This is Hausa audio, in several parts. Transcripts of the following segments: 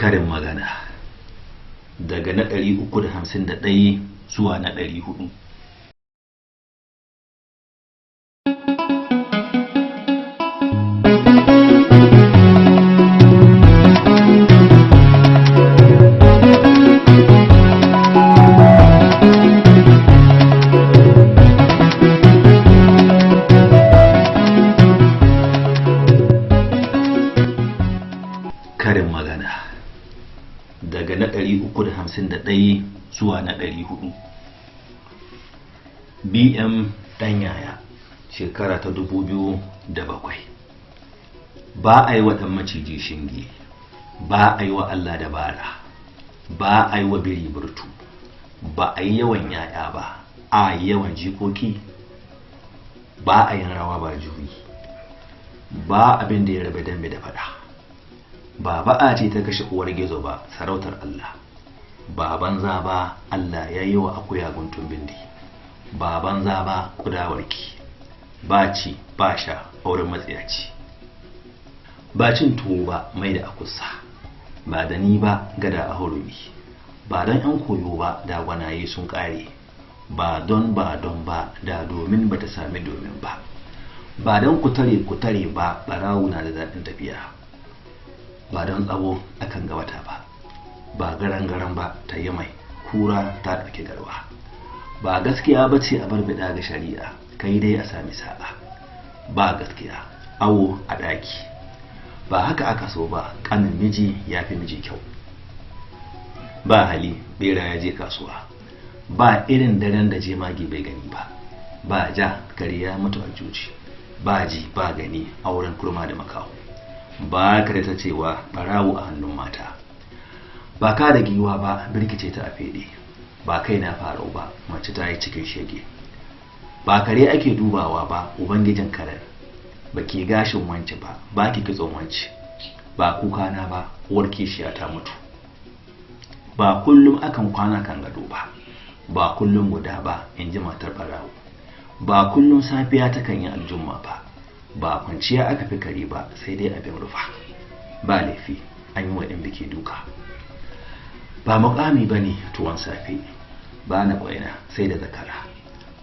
Karin magana daga na 351 zuwa na 400. Karin magana daga na 351 zuwa na 400. BM ɗan yaya, shekara ta 2007. Ba a yi wa ɗan maciji shinge, ba a yi wa Allah dabara, ba a yi wa biri burtu, ba a yi yawan yaya ba, a yi yawan jikoki, ba a yin rawa ba juyi, ba abin da ya rabe dambe da fada. Ba ba'a ce ta kashe uwar gizo ba, sarautar Allah. Ba banza ba, Allah ya yi wa akuya guntun bindi. Ba banza ba, kudawarki. Ba ci ba sha, auren matsiyaci. Ba cin tuwo ba, mai da akusa. Ba da ni ba, gada a hurumi. Ba don yan koyo ba, da gwanaye sun kare. Ba don ba, da domin ba ta sami domin ba. Ba don kutare ba, barawu na da daɗin tafiya. Ba don tsawo akan ga wata ba, ba garan ba ta yi mai kura ta ɗauki garwa. Ba gaskiya ba ce a barbida ga shari'a, kai dai a sami sa'a. Ba gaskiya awo a ɗaki, ba haka aka so ba, ƙanin miji ya fi miji kyau. Ba hali bera ya je kasuwa, ba irin daren da jemage bai gani ba. Ba ja kare ya mutu a juji, ba ji ba gani auren kurma da makaho. Ba ka da ta cewa barawo a hannun mata. Ba ka da giwa ba, birkice ta a fede. Ba kai na farau ba, mace ta yi cikin shege. Ba kare ake dubawa ba, ubangijin karar. Ba ke gashin wance ba, ba ki kitson wance. Ba kuka na ba, uwar kishiya ta mutu. Ba kullum akan kwana kan gado ba, ba kullum guda ba, in ji matar barawo. Ba kullum safiya ta kan yi aljumma ba, ba kwanciya aka fi kare ba, sai dai abin rufa. Ba laifi an yi wa ɗan biki duka. Ba mukami ba ne tuwon safe, ba na ƙwaina sai da zakara.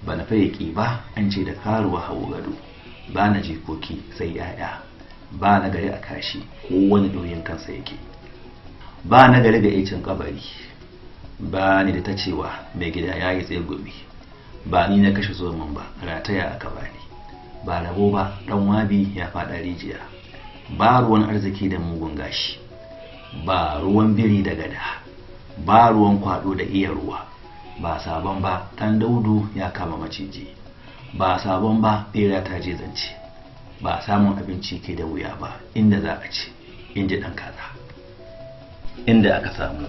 Ba na fayyaki ba, an ce da karuwa hawo gado. Ba na jikoki sai yaya, ba na gari a kashi ko wani ɗoyin kansa yake. Ba na gari ga icin kabari, ba ni da ta cewa mai gida ya yi tsaye gobe. Ba ni na kashe zoman ba, rataya aka bani. Ba rabo ba, dan wabi ya faɗa rijiya. Ba ruwan arziki da mugun gashi, ba ruwan biri da gada, ba ruwan kwado da iya ruwa. Ba sabon ba, ɗan daudu ya kama maciji. Ba sabon ba, bera ta je zance. Ba samun abinci ke da wuya ba, inda za a ci, in ji ɗan kaza. Inda aka samu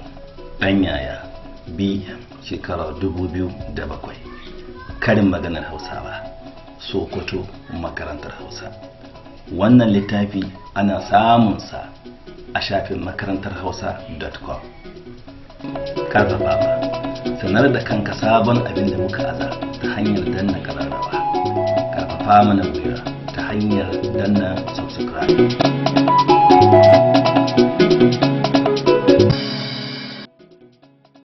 ɗan yaya, BM, shekarar 2007. Karin maganar Hausawa, Sokoto, makarantar Hausa. Wannan littafi ana samunsa a shafin makarantarhausa.com. Karfafa ba, sanar da kanka sabon abin da muka aza ta hanyar danna kararrawa. Karfafa mana gwiwa ta hanyar danna subscribe.